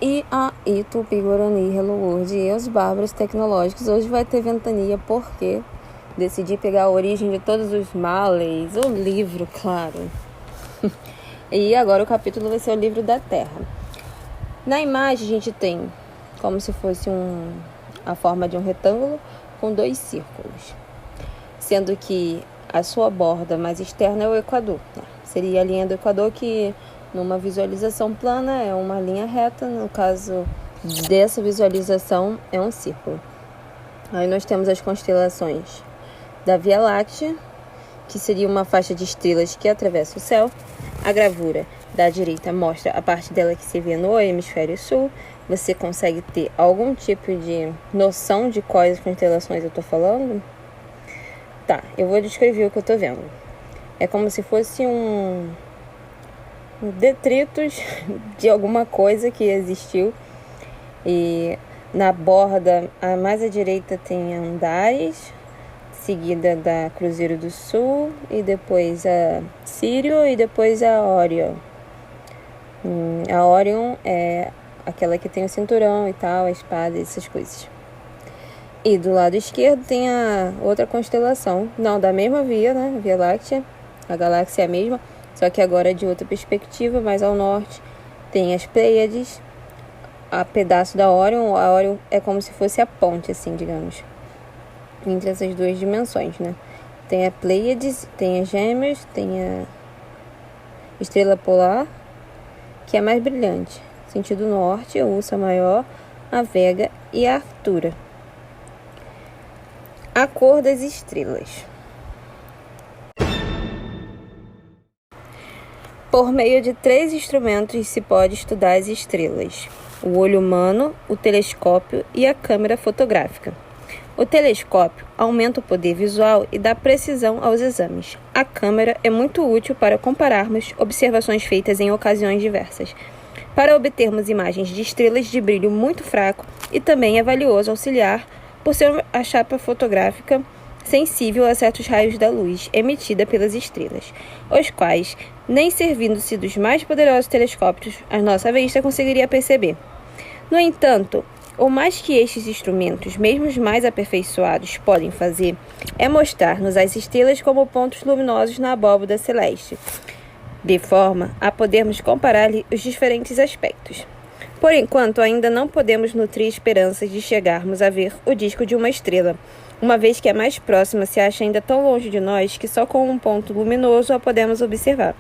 E aí, Tupi Guarani, Hello World e os bárbaros tecnológicos. Hoje vai ter ventania porque decidi pegar a origem de todos os males, o livro, claro. E agora o capítulo vai ser o livro da Terra. Na imagem a gente tem como se fosse a forma de um retângulo com dois círculos, sendo que a sua borda mais externa é o Equador, né? Seria a linha do Equador, que numa visualização plana é uma linha reta, no caso dessa visualização é um círculo. Aí nós temos as constelações da Via Láctea, que seria uma faixa de estrelas que atravessa o céu. A gravura da direita mostra a parte dela que se vê no hemisfério sul. Você consegue ter algum tipo de noção de quais constelações eu estou falando? Tá, eu vou descrever o que eu estou vendo. É como se fosse detritos de alguma coisa que existiu. E na borda, a mais à direita tem Andares, seguida da Cruzeiro do Sul, e depois a Sírio e depois a Órion. A Órion é aquela que tem o cinturão e tal, a espada, essas coisas. E do lado esquerdo tem a outra constelação, não, da mesma via, né? Via Láctea, a galáxia é a mesma, só que agora é de outra perspectiva, mais ao norte. Tem as Pleiades, a pedaço da Órion. A Órion é como se fosse a ponte, assim, digamos, entre essas duas dimensões, né? Tem a Pleiades, tem as Gêmeas, tem a Estrela Polar, que é mais brilhante, sentido norte, a Ursa Maior, a Vega e a Arctura. A cor das estrelas. Por meio de 3 instrumentos se pode estudar as estrelas: o olho humano, o telescópio e a câmera fotográfica. O telescópio aumenta o poder visual e dá precisão aos exames. A câmera é muito útil para compararmos observações feitas em ocasiões diversas, para obtermos imagens de estrelas de brilho muito fraco, e também é valioso auxiliar por ser a chapa fotográfica sensível a certos raios da luz emitida pelas estrelas, os quais, nem servindo-se dos mais poderosos telescópios, a nossa vista conseguiria perceber. No entanto, o mais que estes instrumentos, mesmo os mais aperfeiçoados, podem fazer é mostrar-nos as estrelas como pontos luminosos na abóbada celeste, de forma a podermos comparar-lhe os diferentes aspectos. Por enquanto, ainda não podemos nutrir esperanças de chegarmos a ver o disco de uma estrela, uma vez que a mais próxima se acha ainda tão longe de nós que só com um ponto luminoso a podemos observar.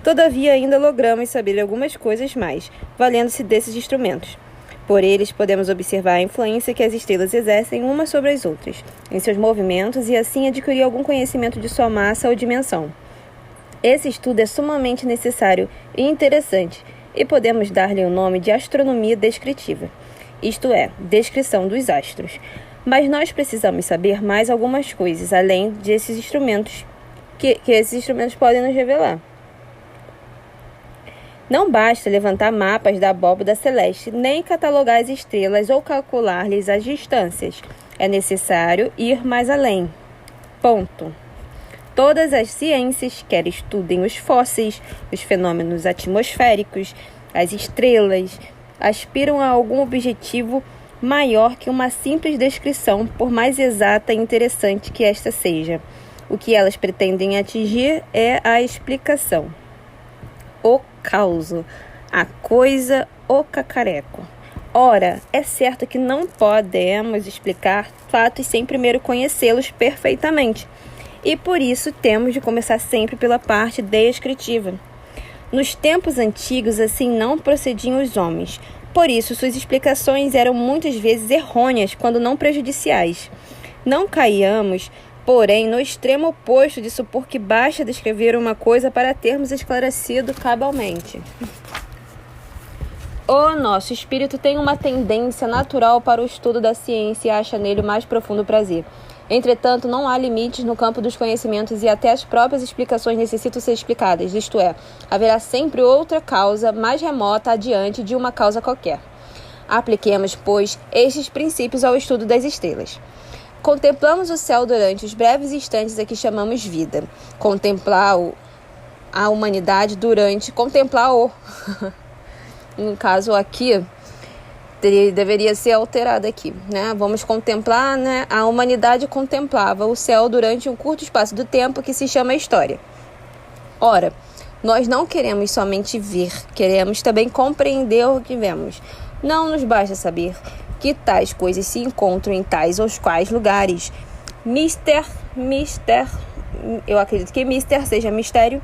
Todavia, ainda logramos saber algumas coisas mais, valendo-se desses instrumentos. Por eles, podemos observar a influência que as estrelas exercem umas sobre as outras, em seus movimentos, e assim adquirir algum conhecimento de sua massa ou dimensão. Esse estudo é sumamente necessário e interessante, e podemos dar-lhe o nome de astronomia descritiva, isto é, descrição dos astros. Mas nós precisamos saber mais algumas coisas, além desses instrumentos, que esses instrumentos podem nos revelar. Não basta levantar mapas da abóbada celeste, nem catalogar as estrelas ou calcular-lhes as distâncias. É necessário ir mais além. Ponto. Todas as ciências, quer estudem os fósseis, os fenômenos atmosféricos, as estrelas, aspiram a algum objetivo maior que uma simples descrição, por mais exata e interessante que esta seja. O que elas pretendem atingir é a explicação. O causo, a coisa, o cacareco. Ora, é certo que não podemos explicar fatos sem primeiro conhecê-los perfeitamente. E por isso temos de começar sempre pela parte descritiva. Nos tempos antigos, assim não procediam os homens. Por isso, suas explicações eram muitas vezes errôneas, quando não prejudiciais. Não caiamos, porém, no extremo oposto de supor que basta descrever uma coisa para termos esclarecido cabalmente. O nosso espírito tem uma tendência natural para o estudo da ciência e acha nele o mais profundo prazer. Entretanto, não há limites no campo dos conhecimentos e até as próprias explicações necessitam ser explicadas, isto é, haverá sempre outra causa mais remota adiante de uma causa qualquer. Apliquemos, pois, estes princípios ao estudo das estrelas. Contemplamos o céu durante os breves instantes a que chamamos vida. Contemplar a humanidade durante... No caso aqui, deveria ser alterada aqui, né? Vamos contemplar, né? A humanidade contemplava o céu durante um curto espaço do tempo que se chama história. Ora, nós não queremos somente ver, queremos também compreender o que vemos. Não nos basta saber que tais coisas se encontram em tais ou quais lugares. Eu acredito que mister seja mistério,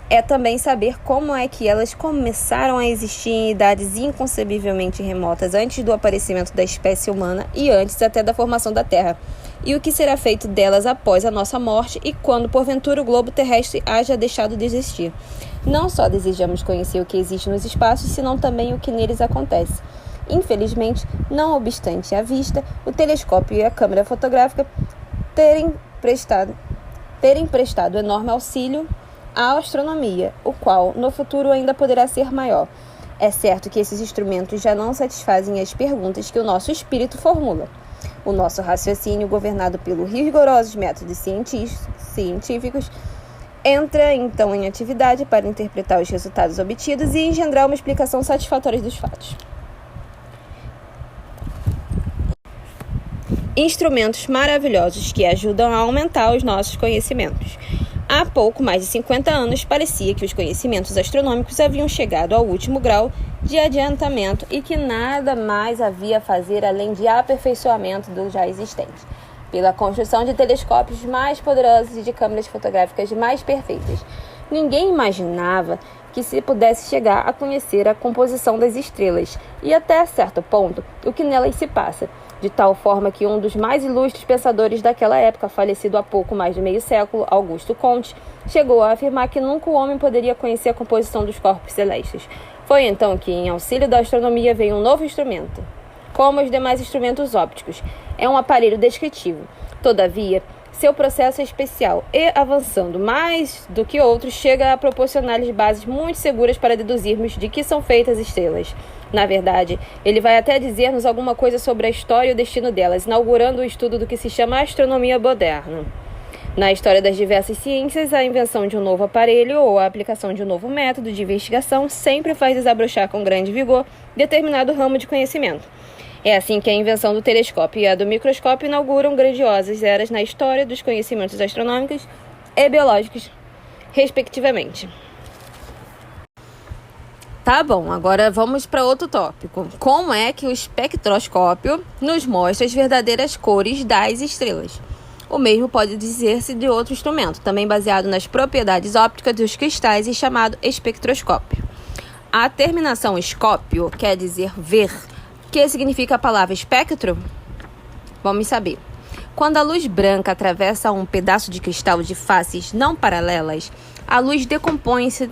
é também saber como é que elas começaram a existir em idades inconcebivelmente remotas, antes do aparecimento da espécie humana e antes até da formação da Terra, e o que será feito delas após a nossa morte e quando, porventura, o globo terrestre haja deixado de existir. Não só desejamos conhecer o que existe nos espaços, senão também o que neles acontece. Infelizmente, não obstante a vista, o telescópio e a câmera fotográfica terem prestado enorme auxílio à astronomia, o qual no futuro ainda poderá ser maior. É certo que esses instrumentos já não satisfazem as perguntas que o nosso espírito formula. O nosso raciocínio, governado pelos rigorosos métodos científicos, entra então em atividade para interpretar os resultados obtidos e engendrar uma explicação satisfatória dos fatos. Instrumentos maravilhosos que ajudam a aumentar os nossos conhecimentos. Há pouco mais de 50 anos, parecia que os conhecimentos astronômicos haviam chegado ao último grau de adiantamento e que nada mais havia a fazer além de aperfeiçoamento do já existente, pela construção de telescópios mais poderosos e de câmeras fotográficas mais perfeitas. Ninguém imaginava que se pudesse chegar a conhecer a composição das estrelas e, até certo ponto, o que nelas se passa, de tal forma que um dos mais ilustres pensadores daquela época, falecido há pouco mais de meio século, Augusto Comte, chegou a afirmar que nunca o homem poderia conhecer a composição dos corpos celestes. Foi então que, em auxílio da astronomia, veio um novo instrumento. Como os demais instrumentos ópticos, é um aparelho descritivo. Todavia, seu processo é especial e, avançando mais do que outros, chega a proporcionar-lhes bases muito seguras para deduzirmos de que são feitas as estrelas. Na verdade, ele vai até dizer-nos alguma coisa sobre a história e o destino delas, inaugurando o estudo do que se chama astronomia moderna. Na história das diversas ciências, a invenção de um novo aparelho ou a aplicação de um novo método de investigação sempre faz desabrochar com grande vigor determinado ramo de conhecimento. É assim que a invenção do telescópio e a do microscópio inauguram grandiosas eras na história dos conhecimentos astronômicos e biológicos, respectivamente. Tá bom, agora vamos para outro tópico. Como é que o espectroscópio nos mostra as verdadeiras cores das estrelas? O mesmo pode dizer-se de outro instrumento, também baseado nas propriedades ópticas dos cristais e chamado espectroscópio. A terminação escópio quer dizer ver. O que significa a palavra espectro? Vamos saber. Quando a luz branca atravessa um pedaço de cristal de faces não paralelas, a luz decompõe-se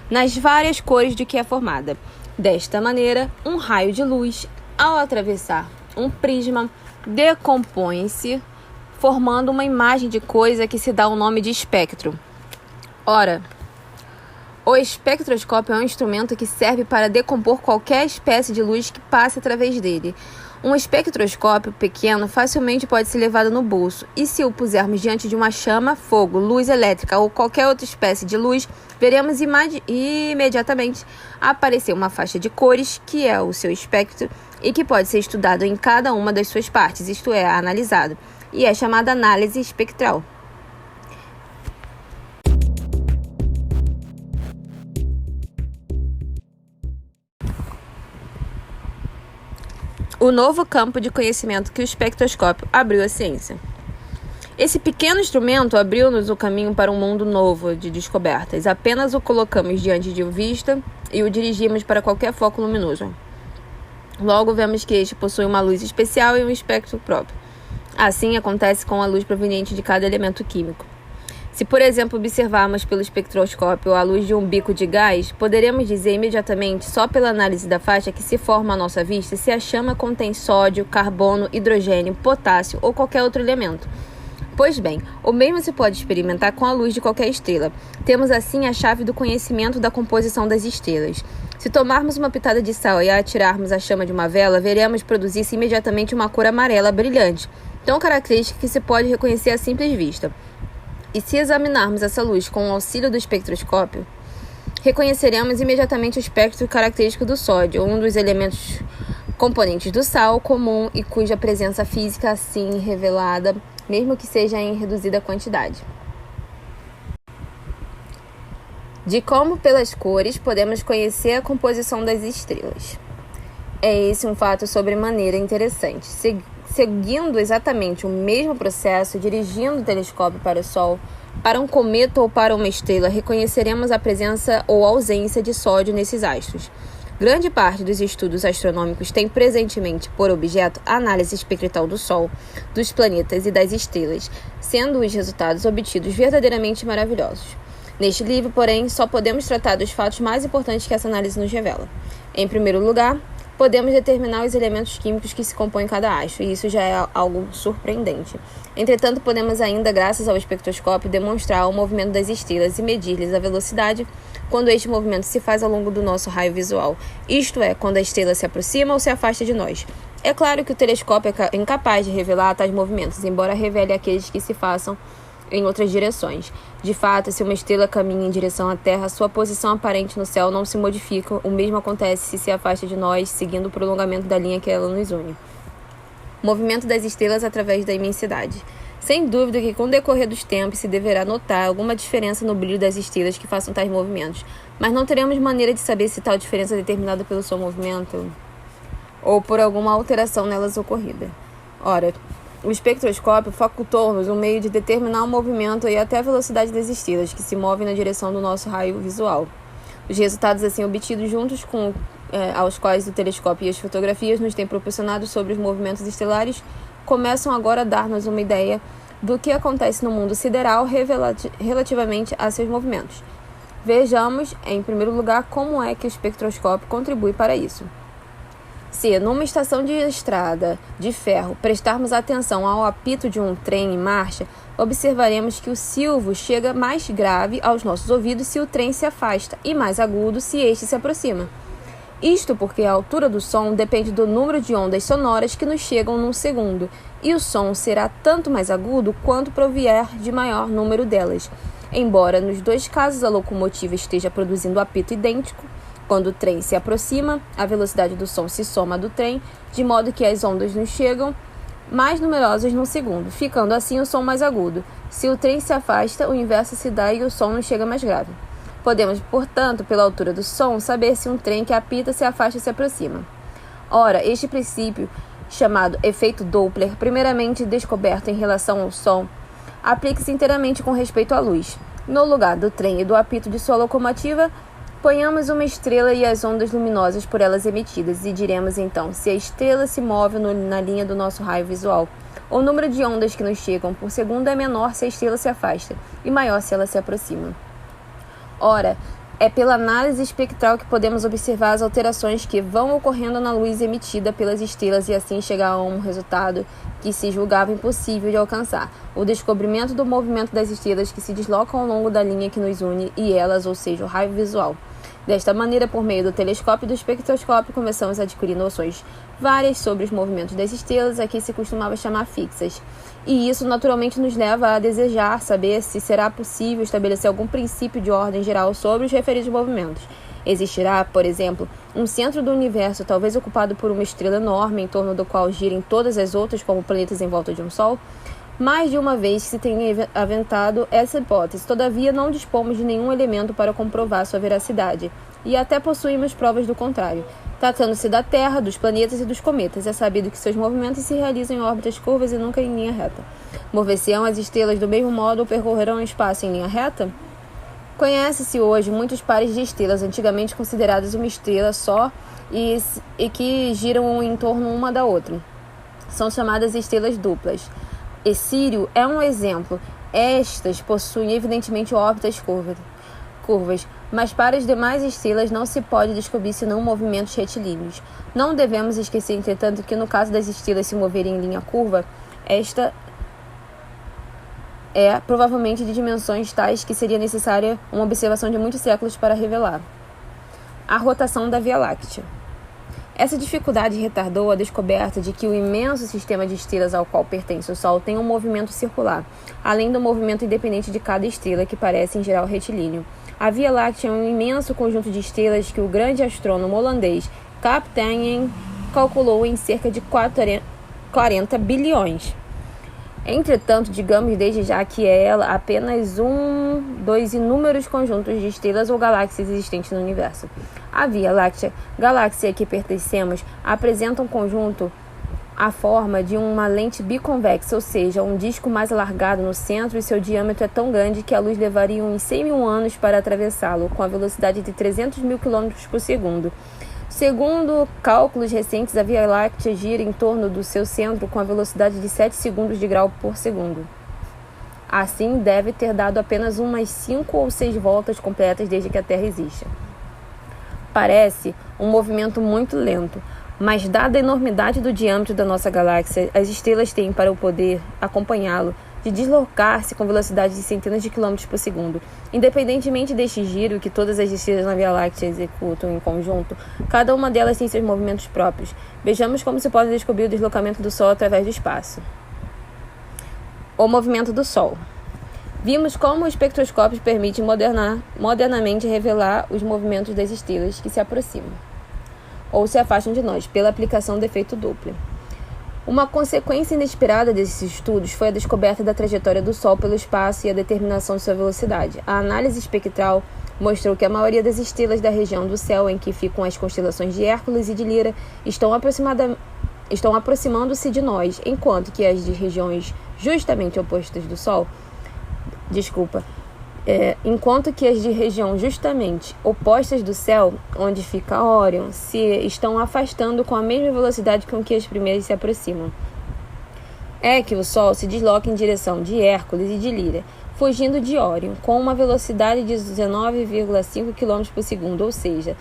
nas várias cores de que é formada. Desta maneira, um raio de luz, ao atravessar um prisma, decompõe-se, formando uma imagem de coisa que se dá o nome de espectro. Ora, o espectroscópio é um instrumento que serve para decompor qualquer espécie de luz que passe através dele. Um espectroscópio pequeno facilmente pode ser levado no bolso, e se o pusermos diante de uma chama, fogo, luz elétrica ou qualquer outra espécie de luz, veremos imediatamente aparecer uma faixa de cores, que é o seu espectro, e que pode ser estudado em cada uma das suas partes, isto é, analisado, e é chamada análise espectral. O novo campo de conhecimento que o espectroscópio abriu à ciência. Esse pequeno instrumento abriu-nos o caminho para um mundo novo de descobertas. Apenas o colocamos diante de vista e o dirigimos para qualquer foco luminoso. Logo vemos que este possui uma luz especial e um espectro próprio. Assim acontece com a luz proveniente de cada elemento químico. Se, por exemplo, observarmos pelo espectroscópio a luz de um bico de gás, poderemos dizer imediatamente, só pela análise da faixa que se forma à nossa vista, se a chama contém sódio, carbono, hidrogênio, potássio ou qualquer outro elemento. Pois bem, o mesmo se pode experimentar com a luz de qualquer estrela. Temos assim a chave do conhecimento da composição das estrelas. Se tomarmos uma pitada de sal e a atirarmos a chama de uma vela, veremos produzir-se imediatamente uma cor amarela brilhante, tão característica que se pode reconhecer à simples vista. E se examinarmos essa luz com o auxílio do espectroscópio, reconheceremos imediatamente o espectro característico do sódio, um dos elementos componentes do sal comum e cuja presença física assim revelada, mesmo que seja em reduzida quantidade. De como, pelas cores, podemos conhecer a composição das estrelas. É esse um fato sobremaneira interessante. Seguindo exatamente o mesmo processo, dirigindo o telescópio para o Sol, para um cometa ou para uma estrela, reconheceremos a presença ou ausência de sódio nesses astros. Grande parte dos estudos astronômicos tem presentemente por objeto a análise espectral do Sol, dos planetas e das estrelas, sendo os resultados obtidos verdadeiramente maravilhosos. Neste livro, porém, só podemos tratar dos fatos mais importantes que essa análise nos revela. Em primeiro lugar, podemos determinar os elementos químicos que se compõem cada astro, e isso já é algo surpreendente. Entretanto, podemos ainda, graças ao espectroscópio, demonstrar o movimento das estrelas e medir-lhes a velocidade quando este movimento se faz ao longo do nosso raio visual, isto é, quando a estrela se aproxima ou se afasta de nós. É claro que o telescópio é incapaz de revelar tais movimentos, embora revele aqueles que se façam em outras direções. De fato, se uma estrela caminha em direção à Terra, sua posição aparente no céu não se modifica. O mesmo acontece se afasta de nós, seguindo o prolongamento da linha que ela nos une. Movimento das estrelas através da imensidade. Sem dúvida que com o decorrer dos tempos se deverá notar alguma diferença no brilho das estrelas que façam tais movimentos, mas não teremos maneira de saber se tal diferença é determinada pelo seu movimento ou por alguma alteração nelas ocorrida. Ora, o espectroscópio facultou-nos um meio de determinar o movimento e até a velocidade das estrelas, que se movem na direção do nosso raio visual. Os resultados assim obtidos, juntos com aos quais o telescópio e as fotografias nos têm proporcionado sobre os movimentos estelares, começam agora a dar-nos uma ideia do que acontece no mundo sideral relativamente a seus movimentos. Vejamos, em primeiro lugar, como é que o espectroscópio contribui para isso. Se, numa estação de estrada de ferro, prestarmos atenção ao apito de um trem em marcha, observaremos que o silvo chega mais grave aos nossos ouvidos se o trem se afasta e mais agudo se este se aproxima. Isto porque a altura do som depende do número de ondas sonoras que nos chegam num segundo, e o som será tanto mais agudo quanto provier de maior número delas. Embora nos dois casos a locomotiva esteja produzindo apito idêntico, quando o trem se aproxima, a velocidade do som se soma à do trem, de modo que as ondas nos chegam mais numerosas num segundo, ficando assim o som mais agudo. Se o trem se afasta, o inverso se dá e o som nos chega mais grave. Podemos, portanto, pela altura do som, saber se um trem que apita se afasta ou se aproxima. Ora, este princípio, chamado efeito Doppler, primeiramente descoberto em relação ao som, aplica-se inteiramente com respeito à luz. No lugar do trem e do apito de sua locomotiva, ponhamos uma estrela e as ondas luminosas por elas emitidas, e diremos então se a estrela se move na linha do nosso raio visual. O número de ondas que nos chegam por segundo é menor se a estrela se afasta, e maior se ela se aproxima. Ora, é pela análise espectral que podemos observar as alterações que vão ocorrendo na luz emitida pelas estrelas e assim chegar a um resultado que se julgava impossível de alcançar: o descobrimento do movimento das estrelas que se deslocam ao longo da linha que nos une e elas, ou seja, o raio visual. Desta maneira, por meio do telescópio e do espectroscópio, começamos a adquirir noções várias sobre os movimentos das estrelas, a que se costumava chamar fixas. E isso naturalmente nos leva a desejar saber se será possível estabelecer algum princípio de ordem geral sobre os referidos movimentos. Existirá, por exemplo, um centro do universo, talvez ocupado por uma estrela enorme, em torno do qual girem todas as outras como planetas em volta de um Sol? Mais de uma vez se tem aventado essa hipótese, todavia não dispomos de nenhum elemento para comprovar sua veracidade, e até possuímos provas do contrário. Tratando-se da Terra, dos planetas e dos cometas, é sabido que seus movimentos se realizam em órbitas curvas e nunca em linha reta. Mover-se-ão as estrelas do mesmo modo ou percorrerão o espaço em linha reta? Conhece-se hoje muitos pares de estrelas, antigamente consideradas uma estrela só e que giram em torno uma da outra. São chamadas estrelas duplas. E Sírio é um exemplo. Estas possuem evidentemente órbitas curvas, mas para as demais estrelas não se pode descobrir senão movimentos retilíneos. Não devemos esquecer, entretanto, que no caso das estrelas se moverem em linha curva, esta é provavelmente de dimensões tais que seria necessária uma observação de muitos séculos para revelar. A rotação da Via Láctea. Essa dificuldade retardou a descoberta de que o imenso sistema de estrelas ao qual pertence o Sol tem um movimento circular, além do movimento independente de cada estrela, que parece em geral retilíneo. A Via Láctea é um imenso conjunto de estrelas que o grande astrônomo holandês Kapteyn calculou em cerca de 40 bilhões. Entretanto, digamos desde já que ela é apenas dos inúmeros conjuntos de estrelas ou galáxias existentes no universo. A Via Láctea, galáxia a que pertencemos, apresenta um conjunto a forma de uma lente biconvexa, ou seja, um disco mais alargado no centro, e seu diâmetro é tão grande que a luz levaria uns 100 mil anos para atravessá-lo, com a velocidade de 300 mil km por segundo. Segundo cálculos recentes, a Via Láctea gira em torno do seu centro com a velocidade de 7 segundos de grau por segundo. Assim, deve ter dado apenas umas 5 ou 6 voltas completas desde que a Terra existe. Parece um movimento muito lento, mas dada a enormidade do diâmetro da nossa galáxia, as estrelas têm para o poder acompanhá-lo de deslocar-se com velocidade de centenas de quilômetros por segundo. Independentemente deste giro que todas as estrelas na Via Láctea executam em conjunto, cada uma delas tem seus movimentos próprios. Vejamos como se pode descobrir o deslocamento do Sol através do espaço. O movimento do Sol. Vimos como o espectroscópio permite modernamente revelar os movimentos das estrelas que se aproximam ou se afastam de nós, pela aplicação do efeito Doppler. Uma consequência inesperada desses estudos foi a descoberta da trajetória do Sol pelo espaço e a determinação de sua velocidade. A análise espectral mostrou que a maioria das estrelas da região do céu em que ficam as constelações de Hércules e de Lira estão aproximando-se de nós, enquanto que as de regiões justamente opostas do Sol, enquanto que as de região justamente opostas do céu, onde fica Órion, se estão afastando com a mesma velocidade com que as primeiras se aproximam. É que o Sol se desloca em direção de Hércules e de Lira, fugindo de Órion, com uma velocidade de 19,5 km por segundo, ou seja,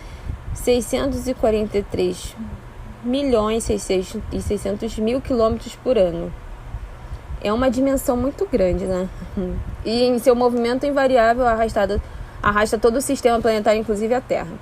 643.600.000 km por ano. É uma dimensão muito grande, né? E em seu movimento invariável arrasta todo o sistema planetário, inclusive a Terra.